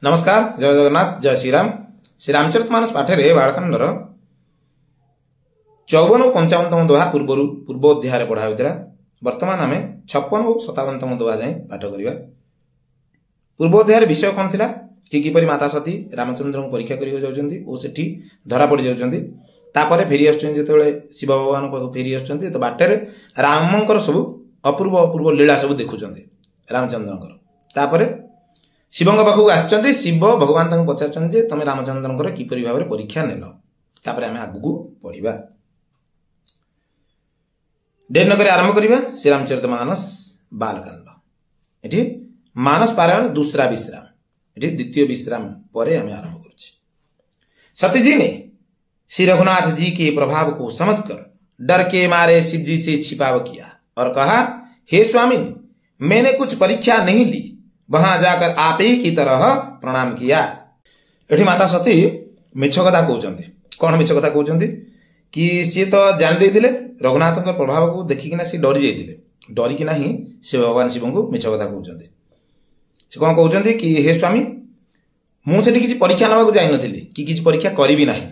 नमस्कार, जय जगन्नाथ, जय श्रीराम। श्रीरामचरितमानस पाठे बालखंडर 54 और 55तम दोहा पूर्वोध्याय पढ़ा होता। वर्तमान आम 56 और 57तम दोहा जाए पाठ करवा। पूर्वोध्याय विषय कौन थिला कि किपरि माता सती रामचंद्र को परीक्षा करियो जाउछन्ती ओ सेठी धरा पड़ जाउछन्ती। तापर फेरी आछन्ती जेतेबेले शिव भगवान को फेरी आछन्ती तो बाटर रामंकर सब अपूर्व अपूर्व लीला सब देखुछन्ती रामचंद्रंकर। तापर शिवंग पाखक आछन्ती, शिव भगवान तंग पचारछन्ती जे तमे रामचंद्रंकर किपरि भाबरे परीक्षा नेल। तापर आमे आगु पढिबा। डेर नगरे आरंभ करिबा श्रीरामचरितमानस बालकांड। एठी मानस पारायण दूसरा विश्राम, एठी द्वितीय विश्राम परे आमे आरंभ करछि। सती जी ने श्री रघुनाथ जी के प्रभाव को समझकर डर के मारे शिव जी से छिपाव किया और कहा, हे स्वामी, मैंने कुछ परीक्षा नहीं ली, वहां जाकर आप ही की तरह प्रणाम किया। एठी माता सती मिछ कथा कहउछन्ती। कोन मिछ कथा कहउछन्ती कि सी तो जान देइथिले रघुनाथ के प्रभाव को देखिकिना सी डरी जाइथिले। डरिकिना ही से भगवान शिव को मिछ कथा कहउछन्ती। से कोन कहउछन्ती कि हे स्वामी, मु सेठी किछि परीक्षा नबाकू जाई नथिली कि किछि परीक्षा करिबी नाही।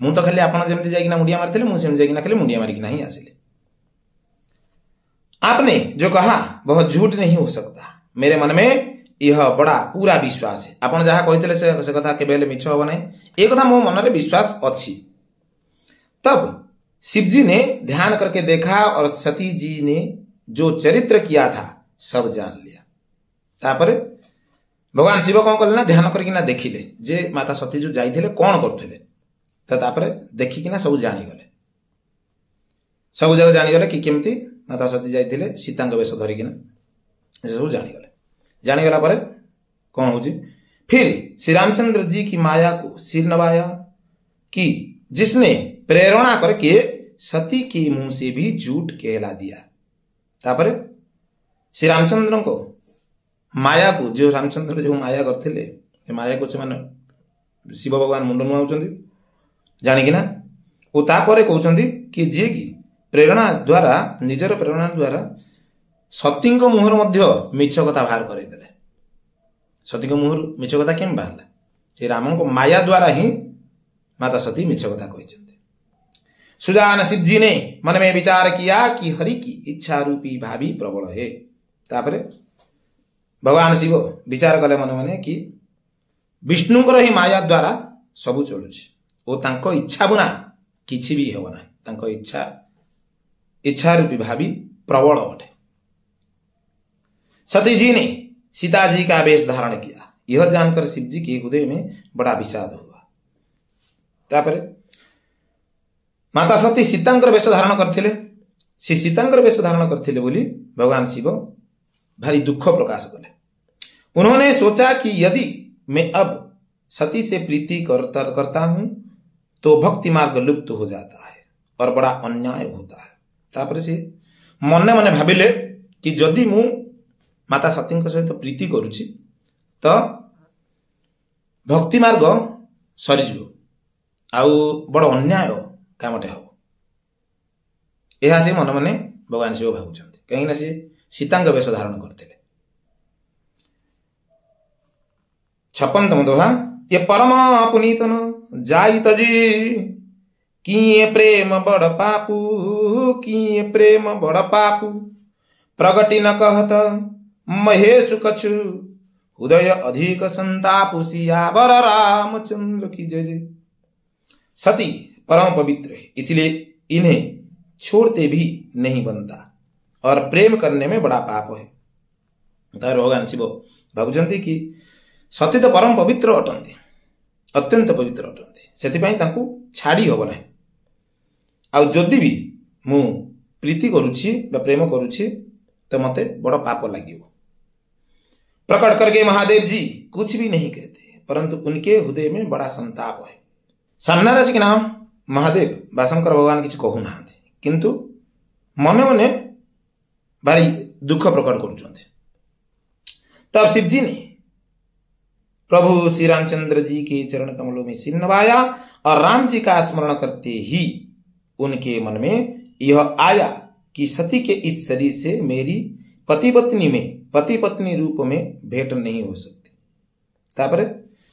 मु तो खाली आपण जेमति जाइकिना मुंडिया मारथिले, मु सेम जाइकिना खाली मुंडिया मारिकिना ही आसिले। आपने जो कहा वह झूठ नहीं हो सकता। मेरे मन में यह बड़ा पूरा विश्वास है। आपण जहाँ कहते से कथा केबेले मिछ हो नहीं, एक कथा मो मन में विश्वास अच्छी। तब शिव जी ने ध्यान करके देखा और सती जी ने जो चरित्र किया था सब जान लिया। तापर भगवान शिव कौन कले ना, ध्यान करके ना देखिले जे माता सती जो जाइथिले कोन करथिले। तो तापर देखिकिना सब जानी गले, सब जगह जानी गले कि केमती माता सती जाइथिले सीतांग वेश धरिकिना सब जानी गले। जानीगला पर कौन हो फिर श्री रामचंद्र जी की माया को सिर नवाया कि जिसने प्रेरणा करके सती के मुंह से भी झूठ कहला दिया। तापर श्री रामचंद्र को माया को जो रामचंद्र जो माया करते माया को से शिव भगवान मुंड नुआउछन्ती जानिकिना ओ तापर कहउछन्ती कि जे की प्रेरणा द्वारा निजर प्रेरणा द्वारा सती मुहर मध्य मिछ कथा बाहर करदेले। सती मुहर मिछ कथा केम बाहरला? श्री राम को माया द्वारा ही माता सती मिछ कथा कहते। सुजान शिव जी ने मन में विचार किया कि हरि की इच्छा रूपी भावी प्रबल है। तापर भगवान शिव विचार कले मन मन कि विष्णुकर ही माया द्वारा सबू चलुछि ओ तांको इच्छा बुना किछि भी हेबो नाही। तांको इच्छा रूपी भावी प्रबल अटे। सती जी ने सीता जी का वेश धारण किया। यह जानकर शिव जी के हृदय में बड़ा विषाद हुआ। तापर माता सती सीतांकर वेश धारण करथिले। से सीतांकर वेश धारण करथिले बोली भगवान शिव भारी दुख प्रकाश कले। उन्होंने सोचा कि यदि मैं अब सती से प्रीति करता हूं तो भक्ति मार्ग लुप्त हो जाता है और बड़ा अन्याय होता है। तापर से मने मने भाविले कि जदि मु माता सती सहित प्रीति करुछि तो भक्ति मार्ग सरीजिव आउ बड़ अन्याय कामटे हम। यह से मन मन भगवान शिव भावुंट कहीं सी सीतांग वेश धारण करते। 56तम दोहा। ये परम पुनीतन जाई तजी किए प्रेम बड़ पापू, किए प्रेम बड़ पापू, प्रगति न कहत महेशु कछु, हृदय अधिक संतापु, सियावर रामचंद्र की जय जय। सती परम पवित्र है, इसलिए इन्हें छोड़ते भी नहीं बनता और प्रेम करने में बड़ा पाप है। भगवान शिव भावुंट कि सती तो परम पवित्र अटंती, अत्यंत पवित्र अटंती, सेथिपाई तांकू छाड़ी हब नाही। आ जदि भी मु प्रीति करुछि बा प्रेम करुछि तो मते बड़ा पाप लागिवो। प्रकट करके महादेव जी कुछ भी नहीं कहते, परंतु उनके हृदय में बड़ा संताप है। सामना राशि के नाम महादेव बा शंकर भगवान किसी कहू ना, किंतु मने मने भारी दुख प्रकट करुछन्ति। तब शिव जी ने प्रभु श्री रामचंद्र जी के चरण कमलों में सिर नवाया और राम जी का स्मरण करते ही उनके मन में यह आया कि सती के इस शरीर से मेरी पति पत्नी रूप में भेंट नहीं हो सकती। तापर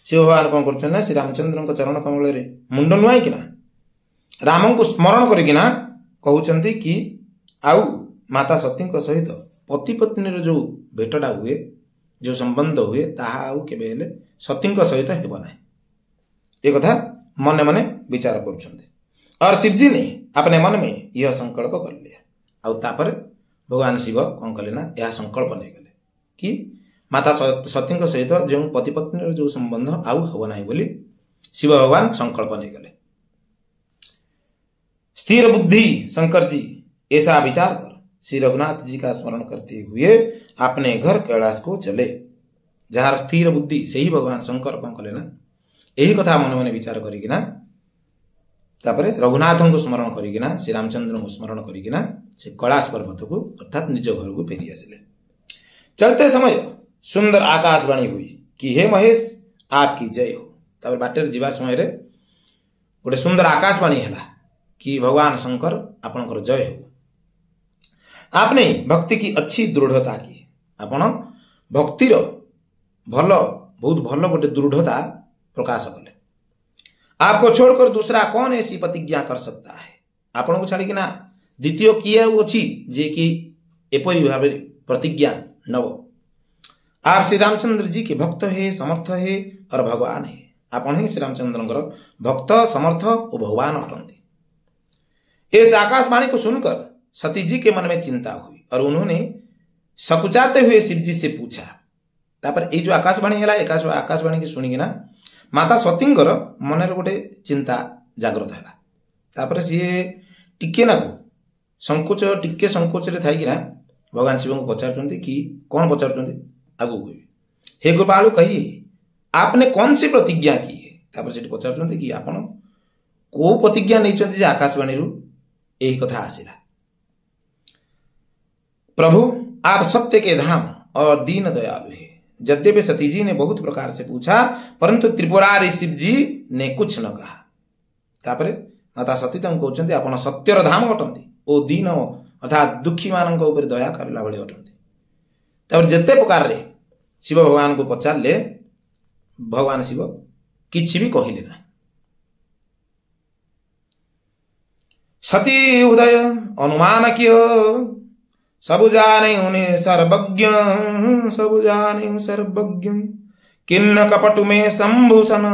से भगवान कौन कर श्री रामचंद्र चरण कमल मुंड नुआईकिना राम को स्मरण करना कहते कि आउ माता सती सहित पति पत्नी जो भेटटा हुए जो संबंध हुए ताहा आउ केबे हेले सती सहित हेब ना। एक कथा मन मन विचार कर और शिवजी ने अपने मन में यह संकल्प कर लिया। आउ तापर भगवान शिव कौन कले ना यह संकल्प नहीं गले कि माता सती सहित जो पति पत्नी जो संबंध आउ हम ना बोली शिव भगवान संकल्प नहीं गले। स्थिर बुद्धि शंकर जी ऐसा विचार कर श्री रघुनाथ जी का स्मरण करते हुए अपने घर कैलाश को चले। जहां स्थिर बुद्धि से ही भगवान शंकर कौन कले ना यही कथा मन मन विचार करिकिना तापरे रघुनाथ को स्मरण करिकिना श्री रामचंद्र को स्मरण करिकिना से कैलाश पर्वत को अर्थात निज घर को फेरी आसिले। चलते समय सुंदर आकाशवाणी हुई कि हे महेश आपकी जय हो। तापर बाटर जीवा समय रे गोटे सुंदर आकाशवाणी है कि भगवान शंकर आपनकर जय हो। आपने भक्ति की अच्छी दृढ़ता की आपण भक्तिर भल बहुत भल गोटे दृढ़ता प्रकाश कले। आपको छोड़कर दूसरा कौन ऐसी प्रतिज्ञा कर सकता है। आपण को छाड़ी ना द्वितीय किए अच्छी जे कि एपरी भाव प्रतिज्ञा नव। आप श्री रामचंद्र जी के भक्त है समर्थ है और भगवान है। आपण ही श्री रामचंद्र भक्त समर्थ और भगवान अटंती। इस आकाशवाणी को सुनकर सती जी के मन में चिंता हुई और उन्होंने सकुचाते हुए शिव जी से पूछा। तापर ये जो आकाशवाणी है आकाशवाणी की शुणी ना माता सतींकर मन गोटे चिंता जागृत है। तापर सी टिके ना संकोच टिके संकोच रे थाई ना भगवान शिव को पचार कि कौन पचार आगु कह हे गोपालु कहिए आपने कौन सी प्रतिज्ञा की है। तापर से पचार कि आपण को प्रतिज्ञा नहीं आकाशवाणी यही कथा आसिला। प्रभु आप सत्य के धाम और दीन दयालु है। यद्यपि सती जी ने बहुत प्रकार से पूछा परंतु त्रिपुरारी शिव जी ने कुछ न कहा। तापरे माता सती कहते आप सत्यर धाम अटंती ओ दीन अर्थात दुखी मान दया करला भली अटंती। तापर जिते प्रकार रे शिव भगवान को पचारे भगवान शिव किछि भी कहले ना। सती उदय अनुमान कियो सब जाने उन्हें सर्वज्ञ सब जाने सर्वज्ञ किन्न कपटु में संभूषण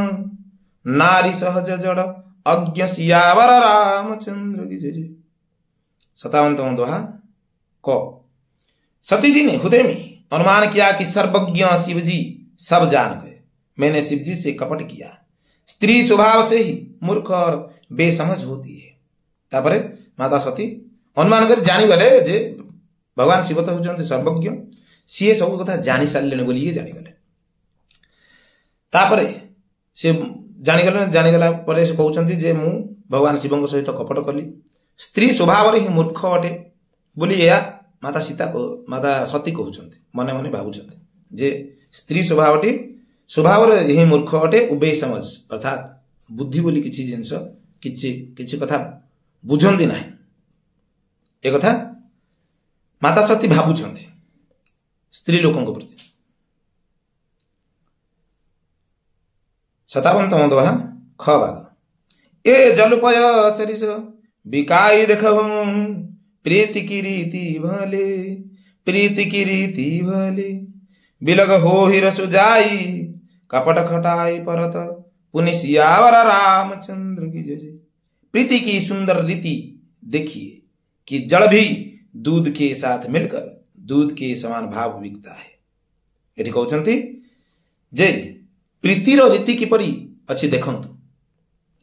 नारी सहज जड़ अज्ञ सियावर रामचंद्र की जय। 57वां दोहा को सती जी ने हृदय में अनुमान किया कि सर्वज्ञ शिव जी सब जान गए। मैंने शिव जी से कपट किया। स्त्री स्वभाव से ही मूर्ख और बेसमझ होती है। तापरे माता सती अनुमान कर जानी गले जे भगवान शिव तो होते सर्वज्ञ सी सब कथा जानी सारे बोलिए जानीगले। तापरे से जानीगला से कहते जे मु भगवान शिव सहित कपट कली स्त्री स्वभाव ही मूर्ख अटे बोली या माता सीता को माता सती कहते मने मने भावुं जे स्त्री स्वभाव ही मूर्ख अटे उबे समझ अर्थात बुद्धि बोली किसी जिनस किछि कथा बुझंती ना। एक कथा माता सती भावुं स्त्री लोकों प्रति। 57वां दोहा ख भाग ए जलुपय सरिस बिकाई देखहु प्रीति की रीति भले बिलग हो ही रसु जाई कपट खटाई परत पुनि सियावर रामचंद्र की जय। प्रीति की सुंदर रीति देखिए कि जल भी दूध के साथ मिलकर दूध के समान भाव बिकता है। ये कहते जे प्रीतिर रीति किपरि अच्छी देखंतु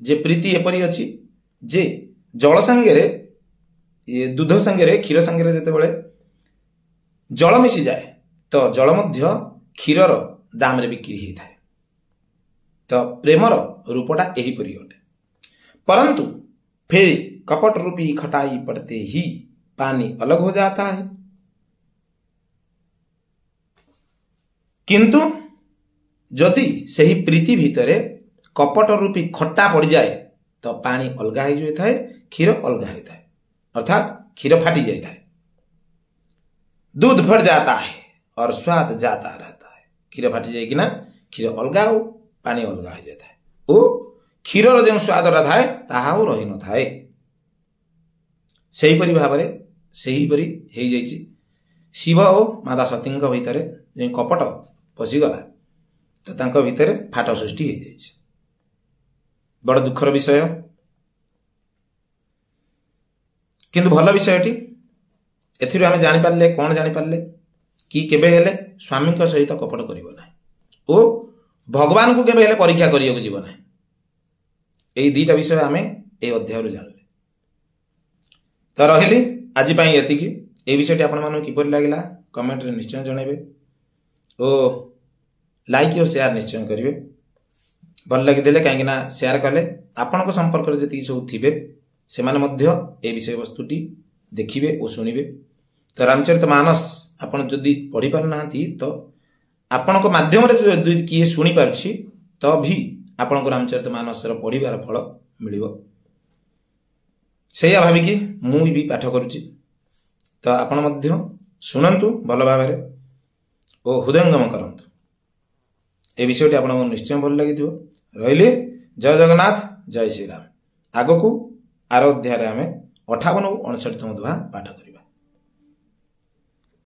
जे प्रीति एपरि अच्छी जे जल संगे ये दूध संगे क्षीर संगे जितेबाला जल मिसी जाए तो जल मध्य क्षीरर दाम रे बिक्री होता है। तो प्रेमर रूपटा एहीपरि अटे परंतु फिर कपट रूपी खटाई पड़ते ही पानी अलग हो जाता है। किंतु जदि सही प्रीति भितरे कपट रूपी खट्टा पड़ जाए तो पानी अलग हो जाता है क्षीर अलग होता है अर्थात क्षीर फाटी जाता है। दूध फट जाता है और स्वाद जाता रहता है। क्षीर फाटी जाए कि ना କ୍ଷୀର ଅଲଗା ଆଉ ପାଣି ଅଲଗା ହୋଇଯାଇଥାଏ ଓ କ୍ଷୀରର ଯେଉଁ ସ୍ୱାଦଟା ଥାଏ ତାହା ଆଉ ରହିନଥାଏ। ସେହିପରି ଭାବରେ ସେହିପରି ହେଇଯାଇଛି ଶିବ ଓ ମାତା ସତୀଙ୍କ ଭିତରେ ଯେଉଁ କପଟ ପଶିଗଲା ତ ତାଙ୍କ ଭିତରେ ଫାଟ ସୃଷ୍ଟି ହେଇଯାଇଛି। ବଡ଼ ଦୁଃଖର ବିଷୟ, କିନ୍ତୁ ଭଲ ବିଷୟଟି। ଏଥିରୁ ଆମେ ଜାଣିପାରିଲେ କ'ଣ ଜାଣିପାରିଲେ କି କେବେ ହେଲେ ସ୍ୱାମୀଙ୍କ ସହିତ କପଟ କରିବ ନାହିଁ ଓ ଭଗବାନଙ୍କୁ କେବେ ହେଲେ ପରୀକ୍ଷା କରିବାକୁ ଯିବ ନାହିଁ। ଏହି ଦୁଇଟା ବିଷୟ ଆମେ ଏହି ଅଧ୍ୟାୟରୁ ଜାଣିଲେ। ତ ରହିଲି ଆଜି ପାଇଁ ଏତିକି। এই বিষয়টি ଆପଣମାନଙ୍କୁ କିପରି ଲାଗିଲା କମେଣ୍ଟରେ ନିଶ୍ଚୟ ଜଣାଇବେ ଓ ଲାଇକ୍ ଓ ସେୟାର ନିଶ୍ଚୟ କରିବେ। ଭଲ ଲାଗିଥିଲେ କାହିଁକିନା ସେୟାର କଲେ ଆପଣଙ୍କ ସମ୍ପର୍କରେ ଯେତିକି ସବୁ ଥିବେ ସେମାନେ ମଧ୍ୟ ଏ ବିଷୟବସ୍ତୁଟି ଦେଖିବେ ଓ ଶୁଣିବେ। ତ ରାମଚରିତମାନସ ଆପଣ ଯଦି ପଢ଼ିପାରୁନାହାନ୍ତି ତ ଆପଣଙ୍କ ମାଧ୍ୟମରେ ଯଦି କିଏ ଶୁଣିପାରୁଛି ତ ବି ଆପଣଙ୍କୁ ରାମଚରିତମାନସର ପଢ଼ିବାର ଫଳ ମିଳିବ। ସେଇଆ ଭାବିକି ମୁଁ ବି ପାଠ କରୁଛି। ତ ଆପଣ ମଧ୍ୟ ଶୁଣନ୍ତୁ ଭଲ ଭାବରେ ଓ ହୃଦୟଙ୍ଗମ କରନ୍ତୁ। ଏ ବିଷୟଟି ଆପଣଙ୍କୁ ନିଶ୍ଚୟ ଭଲ ଲାଗିଥିବ। ରହିଲି, ଜୟ ଜଗନ୍ନାଥ, ଜୟ ଶ୍ରୀରାମ। ଆଗକୁ ଆର ଅଧ୍ୟାୟରେ ଆମେ 58 ଓ 59 ପାଠ କରିବା।